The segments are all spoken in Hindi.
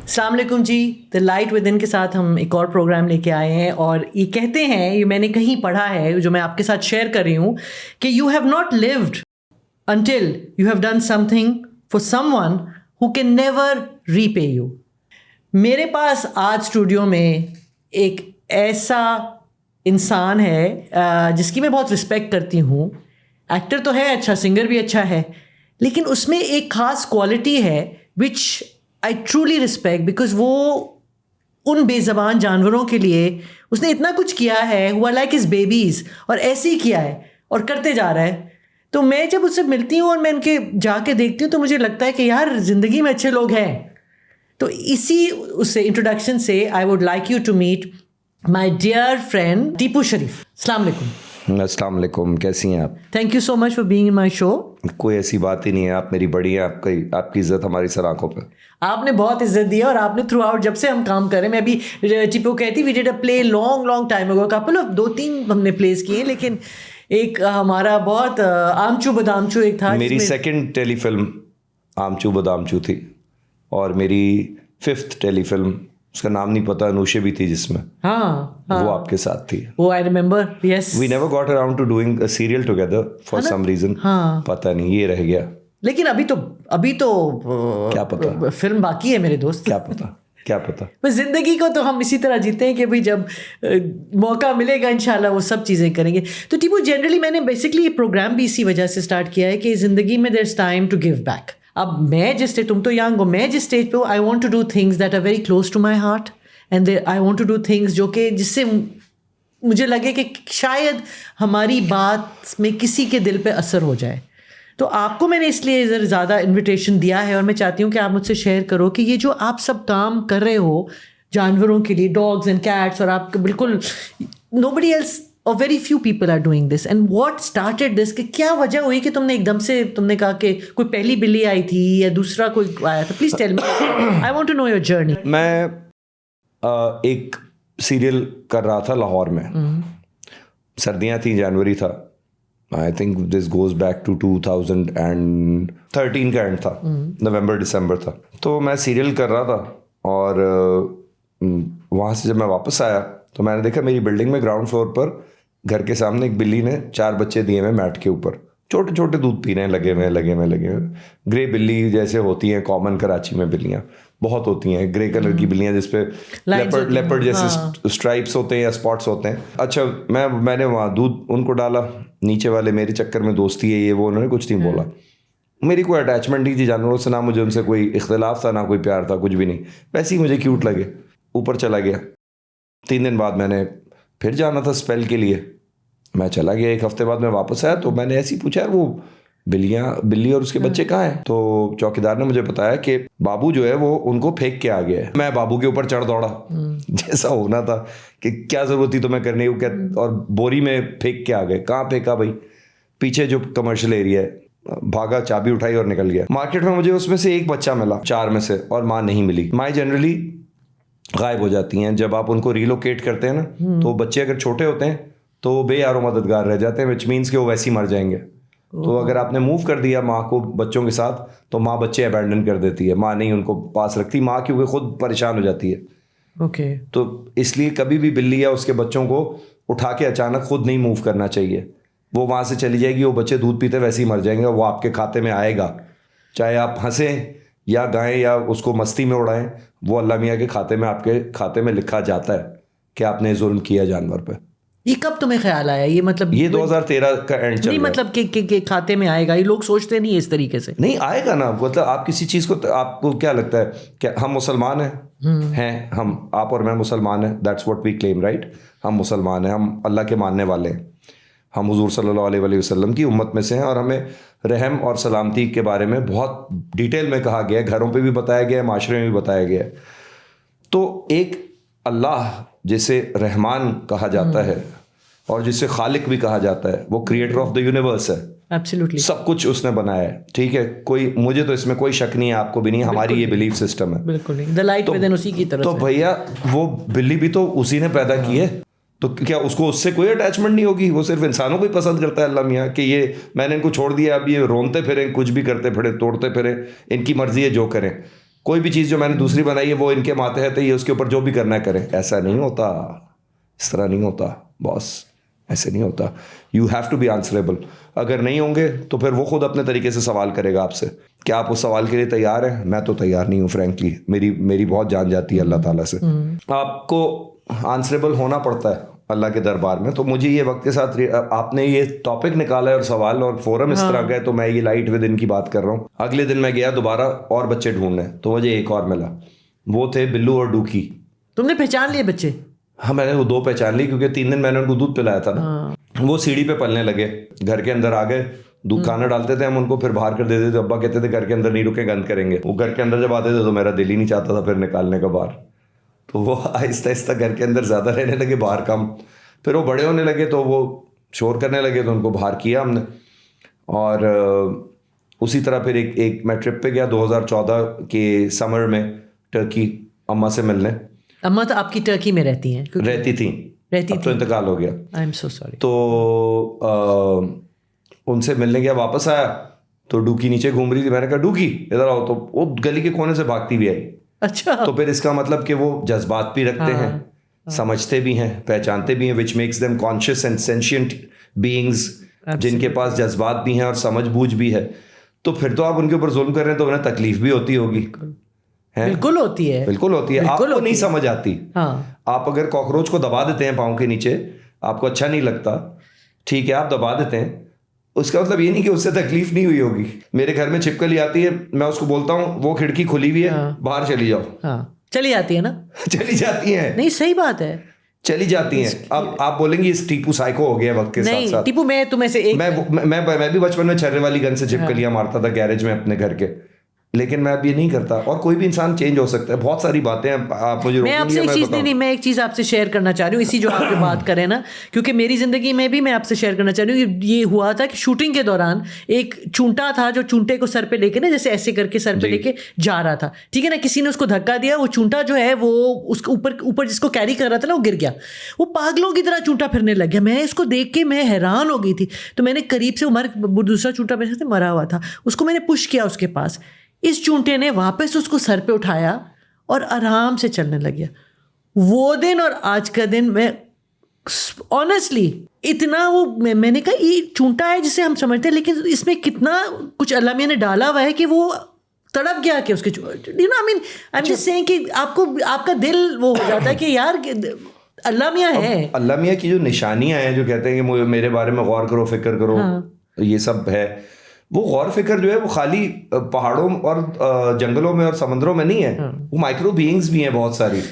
अस्सलाम वालेकुम जी। द लाइट विद इन के साथ हम एक और प्रोग्राम लेके आए हैं और ये कहते हैं, ये मैंने कहीं पढ़ा है जो मैं आपके साथ शेयर कर रही हूँ कि you have not lived until you have done something for someone who can never repay you. मेरे पास आज स्टूडियो में एक ऐसा इंसान है जिसकी मैं बहुत रिस्पेक्ट करती हूँ। एक्टर तो है अच्छा, सिंगर भी अच्छा है, लेकिन उसमें एक ख़ास क्वालिटी है विच आई ट्रूली रिस्पेक्ट बिकॉज वो उन बेज़बान जानवरों के लिए उसने इतना कुछ किया है, हुआ लाइक हिज बेबीज़, और ऐसे ही किया है और करते जा रहा है। तो मैं जब उससे मिलती हूँ और मैं उनके जाके देखती हूँ तो मुझे लगता है कि यार ज़िंदगी में अच्छे लोग हैं। तो इसी उससे इंट्रोडक्शन से I would like you to meet my dear friend Tipu Sharif. अस्सलाम वालेकुम। अस्सलाम वालेकुम, कैसी हैं आप? Thank you so much for being in my show. कोई ऐसी बात ही नहीं है, आप मेरी बड़ी हैं, आपकी इज्जत हमारी सर आंखों पे। आपने बहुत इज्जत दी है और आपने थ्रू आउट जब से हम काम कर रहे हैं, मैं अभी टीपू कहती we did a play long time ago, couple of 2-3 हमने प्लेस किए, लेकिन एक हमारा बहुत आमचू बदामचू एक था। मेरी सेकंड टेलीफिल्म आमचू बदामचू थी और मेरी 5th टेलीफिल्म, उसका नाम नहीं पता, अनुषे भी थी जिसमें। हाँ, वो आपके साथ थी। वो I remember, yes. We never got around to doing a serial together for some reason. हाँ, पता नहीं, ये रह गया। लेकिन अभी तो क्या पता, फिल्म बाकी है मेरे दोस्त। क्या पता। बस जिंदगी को तो हम इसी तरह जीते हैं कि भाई जब मौका मिलेगा इंशाल्लाह वो सब चीज़ें करेंगे। तो टीपू, जनरली मैंने बेसिकली ये प्रोग्राम भी इसी वजह से स्टार्ट किया है कि ज़िंदगी में there is time to give back. अब मैं जिस स्टेज, तुम तो यंग हो, मैं जिस स्टेज पे हूँ, I want to do things that are very close to my heart and I want to do things जो कि जिससे मुझे लगे कि शायद हमारी बात में किसी के दिल पे असर हो जाए। तो आपको मैंने इसलिए ज़्यादा इन्विटेशन दिया है और मैं चाहती हूँ कि आप मुझसे शेयर करो कि ये जो आप सब काम कर रहे हो जानवरों के लिए, डॉग्स एंड कैट्स, और आप बिल्कुल nobody else or very few people are doing this, and what started this, कि क्या वजह हुई कि तुमने एकदम से तुमने कहा कि कोई पहली बिल्ली आई थी या दूसरा कोई आया था? Please tell me, I want to know your journey. मैं एक सीरियल कर रहा था लाहौर में, सर्दियाँ थी, जनवरी था, I think this goes back to 2013 का एंड था, नवंबर दिसंबर था। तो मैं सीरियल कर रहा था और वहाँ से जब मैं वापस आया तो मैंने देखा मेरी बिल्डिंग में ग्राउंड फ्लोर पर घर के सामने एक बिल्ली ने 4 बच्चे दिए हुए मैट के ऊपर, छोटे छोटे दूध पीने लगे हुए। ग्रे बिल्ली जैसे होती हैं कॉमन, कराची में बिल्लियाँ बहुत होती हैं, ग्रे कलर की बिल्लियाँ जिसपे लेपर्ड जैसे स्ट्राइप्स होते हैं या स्पॉट्स होते हैं। अच्छा, मैंने वहाँ दूध उनको डाला, नीचे वाले मेरे चक्कर में दोस्ती है ये वो, उन्होंने कुछ नहीं बोला। मेरी कोई अटैचमेंट नहीं थी जानवरों से, ना मुझे उनसे कोई इख्तिलाफ था, ना कोई प्यार था, कुछ भी नहीं, वैसे ही मुझे क्यूट लगे। ऊपर चला गया। 3 दिन बाद मैंने फिर जाना था स्पेल के लिए, मैं चला गया। 1 हफ्ते बाद मैं वापस आया तो मैंने ऐसे ही पूछा, यार वो बिल्ली और उसके बच्चे कहाँ हैं? तो चौकीदार ने मुझे बताया कि बाबू जो है वो उनको फेंक के आ गया है। मैं बाबू के ऊपर चढ़ दौड़ा, जैसा होना था कि क्या जरूरत थी तुम्हें करने की, और बोरी में फेंक के आ गए। कहाँ फेंका भाई? पीछे जो कमर्शियल एरिया है। भागा, चाबी उठाई और निकल गया। मार्केट में मुझे उसमें से एक बच्चा मिला 4 में से, और माँ नहीं मिली। माँ जनरली गायब हो जाती हैं जब आप उनको रिलोकेट करते हैं ना, तो बच्चे अगर छोटे होते हैं तो वो बेयारो मददगार रह जाते हैं, विच मीन्स कि वो वैसे ही मर जाएंगे। तो अगर आपने मूव कर दिया माँ को बच्चों के साथ, तो माँ बच्चे अबैंडन कर देती है, माँ नहीं उनको पास रखती, माँ क्योंकि खुद परेशान हो जाती है। ओके। तो इसलिए कभी भी बिल्ली या उसके बच्चों को उठा के अचानक खुद नहीं मूव करना चाहिए। वो वहाँ से चली जाएगी, वो बच्चे दूध पीते वैसे ही मर जाएंगे, वो आपके खाते में आएगा। चाहे आप हंसें या गाएं या उसको मस्ती में उड़ाएं, वो अल्लाह मियाँ के खाते में, आपके खाते में लिखा जाता है कि आपने जुल्म किया जानवर पे। ये कब तुम्हें ख्याल आया? ये मतलब ये 2013 का एंड चल नहीं, रहा है। मतलब के खाते में आएगा? ये लोग सोचते नहीं इस तरीके से। नहीं आएगा ना, मतलब आप किसी चीज़ को, आपको क्या लगता है क्या हम मुसलमान हैं? हम, आप और मैं मुसलमान हैं, that's what we claim, right? हम मुसलमान हैं, हम अल्लाह के मानने वाले हैं, हम हुजूर सल्लल्लाहु अलैहि वसल्लम की उम्मत में से हैं, और हमें रहम और सलामती के बारे में बहुत डिटेल में कहा गया है, घरों पे भी बताया गया है, माशरे में भी बताया गया है। तो एक अल्लाह जिसे रहमान कहा जाता है और जिसे खालिक भी कहा जाता है, वो क्रिएटर ऑफ द यूनिवर्स है। एब्सोल्युटली, सब कुछ उसने बनाया है, ठीक है? कोई, मुझे तो इसमें कोई शक नहीं है, आपको भी नहीं, हमारी ये बिलीफ सिस्टम है। बिल्कुल नहीं, द लाइट विद इन उसी की तरफ। तो भैया वो बिल्ली भी तो उसी ने पैदा की है, तो क्या उसको उससे कोई अटैचमेंट नहीं होगी? वो सिर्फ इंसानों को ही पसंद करता है अल्लाह मियाँ कि ये मैंने इनको छोड़ दिया, अब ये रोनते फिरें, कुछ भी करते फिरें, तोड़ते फिरें, इनकी मर्जी है जो करें। कोई भी चीज़ जो मैंने दूसरी बनाई है वो इनके मातहत है, ये उसके ऊपर जो भी करना है करें। ऐसा नहीं होता, इस तरह नहीं होता बॉस, ऐसे नहीं होता। You have to be answerable. अगर नहीं होंगे तो फिर वो खुद अपने तरीके से सवाल करेगा आपसे। क्या आप उस सवाल के लिए तैयार हैं? मैं तो तैयार नहीं हूँ फ्रैंकली। मेरी बहुत जान जाती है अल्लाह ताला से। आपको आंसरेबल होना पड़ता है अल्लाह के दरबार में। तो मुझे ये वक्त के साथ आपने ये टॉपिक निकाला है और सवाल और फोरम इस तरह का है, तो मैं ये लाइट विद इन की बात कर रहा हूँ। अगले दिन मैं गया दोबारा और बच्चे ढूंढने, तो मुझे एक और मिला। वो थे बिल्लू और डूकी। तुमने पहचान लिए बच्चे? हाँ, मैंने वो 2 पहचान ली, क्योंकि 3 दिन मैंने उनको दूध पिलाया था ना। वो सीढ़ी पे पलने लगे, घर के अंदर आ गए, दूध खाना डालते थे हम उनको, फिर बाहर कर देते थे। अब्बा कहते थे घर के अंदर नहीं रुके, गंद करेंगे। वो घर के अंदर जब आते थे तो मेरा दिल ही नहीं चाहता था फिर निकालने का बाहर। तो वो आहिस्ता आहिस्ता घर के अंदर ज़्यादा रहने लगे, बाहर कम। फिर वो बड़े होने लगे तो वो शोर करने लगे, तो उनको बाहर किया हमने। और उसी तरह फिर एक मैं ट्रिप पे गया 2014 के समर में टर्की, अम्मा से मिलने। अम्मा तो आपकी टर्की में रहती हैं? रहती थी, अब तो इंतकाल हो गया। I am so sorry. तो उनसे मिलने गया, वापस आया तो डूकी नीचे घूम रही थी। मैंने कहा डूकी इधर आओ, तो वो गली के कोने से भागती भी आई। अच्छा। तो फिर इसका मतलब कि वो जज्बात भी रखते हैं, समझते भी हैं, पहचानते भी हैं, which makes them conscious and sentient beings, जिनके पास जज्बात भी हैं और समझ बूझ भी है। तो फिर तो आप उनके ऊपर जुल्म कर रहे हैं, तो उन्हें तकलीफ भी होती होगी। बिल्कुल होती है, बिल्कुल होती है। आपको नहीं समझ आती। हाँ। आप अगर कॉकरोच को दबा देते हैं पाँव के नीचे, आपको अच्छा नहीं लगता, ठीक है, आप दबा देते हैं, उसका मतलब ये नहीं कि उससे तकलीफ नहीं हुई होगी। मेरे घर में छिपकली आती है, मैं उसको बोलता हूँ वो खिड़की खुली हुई है, बाहर चली जाओ। हाँ, चली जाती है ना। चली जाती है। नहीं, सही बात है, चली जाती हैं। अब आप बोलेंगे इस टीपू साइको हो गया वक्त के साथ साथ। टीपू, मैं तुम्हें से एक मैं भी बचपन में छर्रे वाली गन से छिपकलियां मारता था गैरेज में अपने घर के, लेकिन मैं अब ये नहीं करता। और कोई भी इंसान चेंज हो सकता है, बहुत सारी बातें हैं, आप मुझे मैं आपसे एक चीज़ मैं एक चीज़ आपसे शेयर करना चाह रही हूँ, इसी जो आप बात करें ना, क्योंकि मेरी ज़िंदगी में भी मैं आपसे शेयर करना चाह रही हूँ कि ये हुआ था कि शूटिंग के दौरान एक चूंटा था जो चूंटे को सर पे लेके ना, जैसे ऐसे करके सर पे लेके जा रहा था, ठीक है ना। किसी ने उसको धक्का दिया, वो चूंटा जो है वो उसके ऊपर जिसको कैरी कर रहा था ना, वो गिर गया। वो पागलों की तरह चूंटा फिरने लग गया। मैं इसको देख के मैं हैरान हो गई थी। तो मैंने करीब से दूसरा चूंटा मेरे से मरा हुआ था, उसको मैंने पुश किया उसके पास। इस चूंटे ने वापस उसको सर पे उठाया और आराम से चलने लग गया। वो दिन और आज का दिन, मैं ऑनेस्टली इतना वो मैंने कहा ये चूंटा है जिसे हम समझते हैं, लेकिन इसमें कितना कुछ अल्लाह मियां ने डाला हुआ है कि वो तड़प गया कि उसके आई एम जस्ट सेइंग कि आपका दिल वो हो जाता है कि यार अल्लाह मियां है। अल्लाह मियां की जो निशानियां हैं, जो कहते हैं कि मेरे बारे में गौर करो, फिक्र करो, ये सब है। वो गौर फिक्र जो है वो खाली पहाड़ों और जंगलों में और समंदरों में नहीं है, वो माइक्रो बीइंग्स भी हैं बहुत सारी।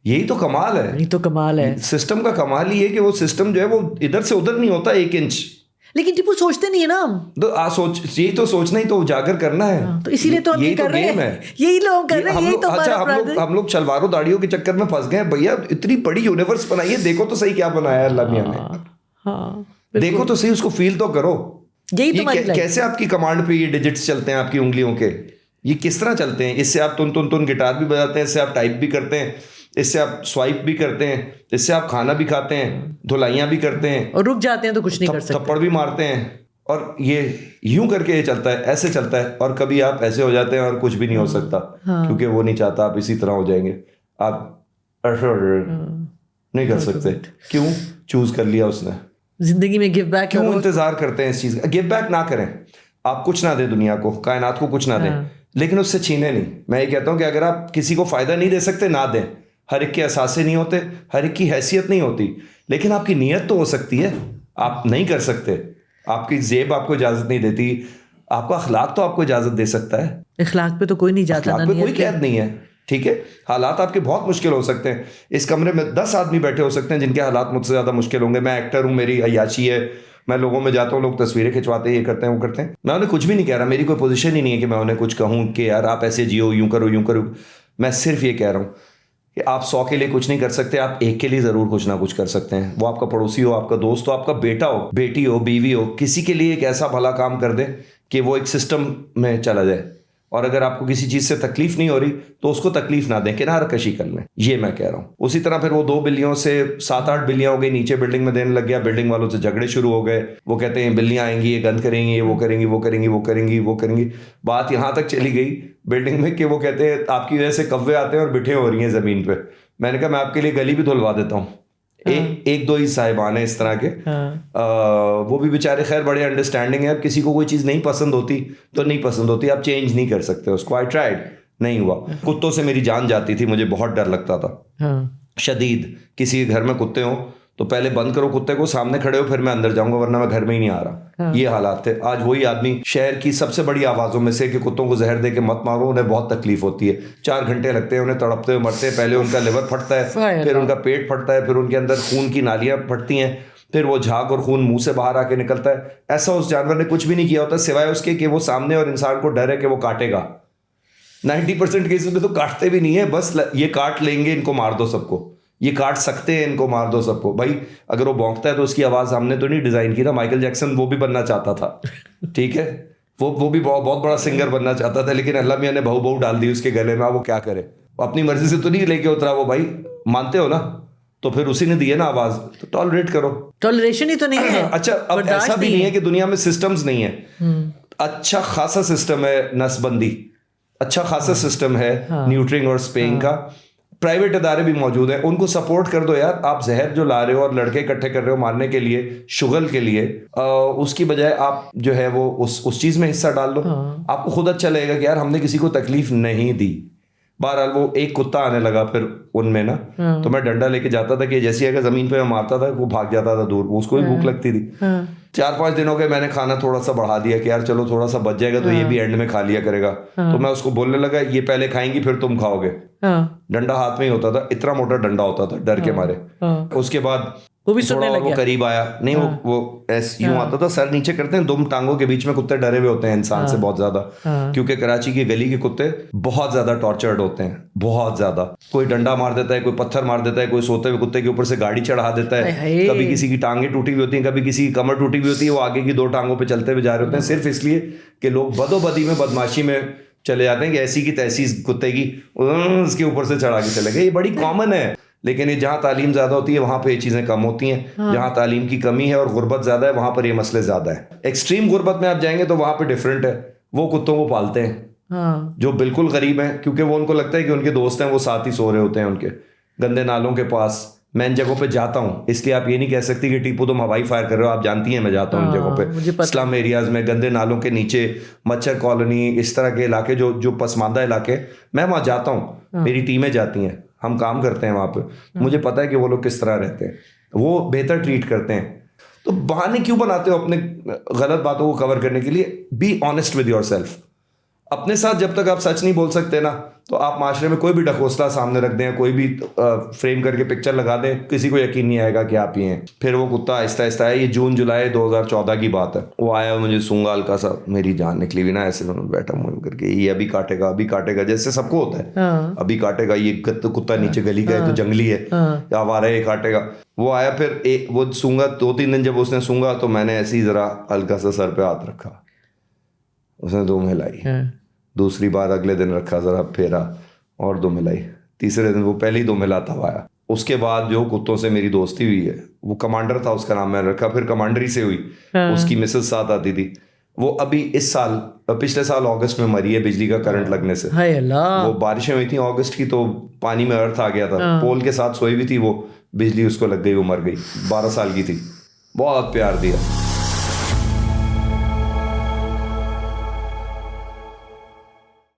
यही तो कमाल है। यही तो कमाल है सिस्टम का। कमाल ही है कि वो सिस्टम जो है वो इधर से उधर नहीं होता 1 इंच। लेकिन टिप्पू सोचते नहीं है ना हम। तो यही तो सोचना ही तो उजागर करना है। तो इसीलिए तो हम यही कर तो गेम है, यही लोग कर रहे हैं, यही तो हमारा हम लोग छलवारों दाढ़ियों के चक्कर में फंस गए। भैया इतनी बड़ी यूनिवर्स बनाई है, देखो तो सही क्या बनाया है अल्लाह मियां ने। हाँ, देखो तो सही, उसको फील तो करो। यही तो कैसे आपकी कमांड पे ये डिजिट्स चलते हैं आपकी उंगलियों के, ये किस तरह चलते हैं? इससे आप तुन गिटार भी बजाते हैं, इससे आप टाइप भी करते हैं, इससे आप स्वाइप भी करते हैं, इससे आप खाना भी खाते हैं, धुलाइयाँ भी करते हैं, और रुक जाते हैं तो कुछ नहीं कर सकते, थप्पड़ भी मारते हैं। और ये यूं करके ये चलता है, ऐसे चलता है। और कभी आप ऐसे हो जाते हैं और कुछ भी नहीं हो सकता, क्योंकि वो नहीं चाहता आप इसी तरह हो जाएंगे। आप नहीं कर सकते। क्यों चूज कर लिया उसने? जिंदगी में गिव बैक क्यों इंतजार करते हैं इस चीज का? गिव बैक ना करें, आप कुछ ना दें दुनिया को, कायनात को कुछ ना दें, लेकिन उससे छीने नहीं। मैं ये कहता हूं कि अगर आप किसी को फायदा नहीं दे सकते, ना दें। हर एक के असासे नहीं होते, हर एक की हैसियत नहीं होती, लेकिन आपकी नीयत तो हो सकती है। आप नहीं कर सकते, आपकी जेब आपको इजाजत नहीं देती, आपका अखलाक तो आपको इजाजत दे सकता है। अखलाक पे तो कोई नहीं जाता, अखलाक पे कोई कैद नहीं है, ठीक है। हालात आपके बहुत मुश्किल हो सकते हैं। इस कमरे में 10 आदमी बैठे हो सकते हैं जिनके हालात मुझसे ज़्यादा मुश्किल होंगे। मैं एक्टर हूँ, मेरी अय्याशी है, मैं लोगों में जाता हूँ, लोग तस्वीरें खिंचवाते हैं, ये करते हैं, वो करते हैं। मैं उन्हें कुछ भी नहीं कह रहा, मेरी कोई पोजीशन ही नहीं है कि मैं उन्हें कुछ कहूँ कि यार आप ऐसे जियो, यूँ करो, यूँ करो। मैं सिर्फ ये कह रहा हूँ कि आप 100 के लिए कुछ नहीं कर सकते, आप एक के लिए ज़रूर कुछ ना कुछ कर सकते हैं। वो आपका पड़ोसी हो, आपका दोस्त हो, आपका बेटा हो, बेटी हो, बीवी हो, किसी के लिए एक ऐसा भला काम कर दें कि वो एक सिस्टम में चला जाए। और अगर आपको किसी चीज से तकलीफ नहीं हो रही तो उसको तकलीफ ना दें, किनारा कशी कर लें, ये मैं कह रहा हूँ। उसी तरह फिर वो 2 बिल्लियों से 7-8 बिल्लियां हो गई, नीचे बिल्डिंग में देने लग गया, बिल्डिंग वालों से झगड़े शुरू हो गए, वो कहते हैं बिल्लियां आएंगी, ये गंद करेंगी, ये वो करेंगी, वो करेंगी, वो करेंगी, वो करेंगी। बात यहाँ तक चली गई बिल्डिंग में कि वो कहते हैं आपकी वजह से कौवे आते हैं और बिठे हो रही हैं जमीन पे। मैंने कहा मैं आपके लिए गली भी धुलवा देता हूँ। एक दो ही साहिबान है इस तरह के, वो भी बेचारे खैर बड़े अंडरस्टैंडिंग है। अब किसी को कोई चीज़ नहीं पसंद होती तो नहीं पसंद होती, आप चेंज नहीं कर सकते उसको। आई ट्राइड, नहीं हुआ। कुत्तों से मेरी जान जाती थी, मुझे बहुत डर लगता था शदीद। किसी के घर में कुत्ते हों तो पहले बंद करो कुत्ते को, सामने खड़े हो फिर मैं अंदर जाऊंगा, वरना मैं घर में ही नहीं आ रहा। ये हालात थे। आज वही आदमी शहर की सबसे बड़ी आवाज़ों में से कि कुत्तों को जहर दे के मत मारो, उन्हें बहुत तकलीफ होती है, 4 घंटे लगते हैं उन्हें तड़पते हुए मरते हैं। पहले उनका लिवर फटता है, फिर उनका पेट फटता है, फिर उनके अंदर खून की नालियाँ फटती हैं, फिर वो झाग और खून मुंह से बाहर आके निकलता है। ऐसा उस जानवर ने कुछ भी नहीं किया होता सिवाय उसके कि वो सामने और इंसान को डर है कि वो काटेगा। 90% केसेस में तो काटते भी नहीं है, बस ये काट लेंगे, इनको मार दो सबको, ये काट सकते हैं, इनको मार दो सबको। भाई अगर वो भौंकता है तो उसकी आवाज़ हमने तो नहीं डिज़ाइन की ना। माइकल जैक्सन वो भी बनना चाहता था, ठीक है, वो भी बहुत बड़ा सिंगर बनना चाहता था, लेकिन अल्लाह मियां ने बहू डाल दी उसके गले में। वो क्या करे, अपनी मर्जी से तो नहीं लेके उतरा वो। भाई मानते हो ना, तो फिर उसी ने दी है ना आवाज़, तो टॉलरेट करो। टॉलरेशन ही तो नहीं है। अच्छा, अब ऐसा भी नहीं है कि दुनिया में सिस्टम्स नहीं है। अच्छा खासा सिस्टम है नसबंदी, अच्छा खासा सिस्टम है न्यूट्रिंग और स्पेइंग का। प्राइवेट इदारे भी मौजूद हैं, उनको सपोर्ट कर दो यार। आप जहर जो ला रहे हो और लड़के इकट्ठे कर रहे हो मारने के लिए, शुगल के लिए, उसकी बजाय आप जो है वो उस चीज़ में हिस्सा डाल लो। आपको खुद अच्छा लगेगा कि यार हमने किसी को तकलीफ नहीं दी। बहरहाल वो एक कुत्ता आने लगा फिर उनमें ना, तो मैं डंडा लेके जाता था कि जैसे अगर जमीन पे मैं मारता था वो भाग जाता था दूर, उसको भी भूख लगती थी। 4-5 दिन हो गए, मैंने खाना थोड़ा सा बढ़ा दिया कि यार चलो थोड़ा सा बच जाएगा तो ये भी एंड में खा लिया करेगा। तो मैं उसको बोलने लगा ये पहले खाएंगी फिर तुम खाओगे। डंडा हाथ में ही होता था, इतना मोटा डंडा होता था डर के मारे। उसके बाद वो भी सुनने लग गया, वो करीब आया नहीं, वो ऐसे यूं आता था, सर नीचे करते हैं, 2 टांगों के बीच में कुत्ते डरे हुए होते हैं इंसान से बहुत ज्यादा, क्योंकि कराची की गली के कुत्ते बहुत ज्यादा टॉर्चर्ड होते हैं, बहुत ज्यादा। कोई डंडा मार देता है, कोई पत्थर मार देता है, कोई सोते हुए कुत्ते के ऊपर से गाड़ी चढ़ा देता है, कभी किसी की टांगें टूटी हुई होती हैं, कभी किसी की कमर टूटी हुई होती है, वो आगे की 2 टांगों पर चलते हुए जा रहे होते हैं, सिर्फ इसलिए कि लोग बदोबदी में बदमाशी में चले जाते हैं कि ऐसी की तैसी कुत्ते की उसके ऊपर से चढ़ा के चले गए। ये बड़ी कॉमन है, लेकिन ये जहाँ तालीम ज़्यादा होती है वहाँ पे ये चीज़ें कम होती हैं। जहाँ तालीम की कमी है और गुर्बत ज़्यादा है वहाँ पर ये मसले ज़्यादा है। एक्सट्रीम गुर्बत में आप जाएंगे तो वहाँ पे डिफरेंट है, वो कुत्तों को पालते हैं जो बिल्कुल गरीब हैं, क्योंकि वो उनको लगता है कि उनके दोस्त हैं, वो साथ ही सो रहे होते हैं उनके गंदे नालों के पास। मैं इन जगहों पे जाता हूँ, इसलिए आप ये नहीं कह सकती कि टीपू तुम हवाई फायर कर रहे हो, आप जानती हैं मैं जाता हूँ इन जगहों पे, स्लम एरियाज में, गंदे नालों के नीचे, मच्छर कॉलोनी, इस तरह के इलाके जो पसमानदा इलाके, मैं वहाँ जाता हूँ, मेरी टीमें जाती हैं, हम काम करते हैं वहाँ पे, मुझे पता है कि वो लोग किस तरह रहते हैं, वो बेहतर ट्रीट करते हैं। तो बहाने क्यों बनाते हो अपने गलत बातों को कवर करने के लिए? Be honest with your self. अपने साथ जब तक आप सच नहीं बोल सकते ना, तो आप माशरे में कोई भी ढकोसला सामने रख दें, कोई भी फ्रेम करके पिक्चर लगा दें, किसी को यकीन नहीं आएगा कि आप ही हैं। फिर वो कुत्ता आहिस्ता आहिस्ता है, ये जून जुलाई 2014 की बात है, वो आया, मुझे सूंगा हल्का सा, मेरी जान निकली हुई ना, ऐसे बैठा मुँह करके, ये अभी काटेगा, जैसे सबको होता है, अभी काटेगा, ये कुत्ता नीचे गली गया तो जंगली है, आवारा है, ये काटेगा। वो आया, फिर वो सूंगा 2-3 दिन जब उसने सूंगा तो मैंने ऐसे ही जरा हल्का सा सर पे हाथ रखा, उसने 2 मिलाई, दूसरी बार अगले दिन रखा जरा फेरा और 2 मिलाई, तीसरे दिन वो पहले ही 2 मिलाता हुआ आया। उसके बाद जो कुत्तों से मेरी दोस्ती हुई है, वो कमांडर था, उसका नाम मैंने रखा, फिर कमांडरी से हुई, उसकी मिसेस साथ आती थी। वो अभी इस साल, पिछले साल अगस्त में मरी है बिजली का करंट लगने से। वो बारिशें हुई थी अगस्त की, तो पानी में अर्थ आ गया था, पोल के साथ सोई हुई थी, वो बिजली उसको लग गई, वो मर गई, 12 साल की थी, बहुत प्यार दिया।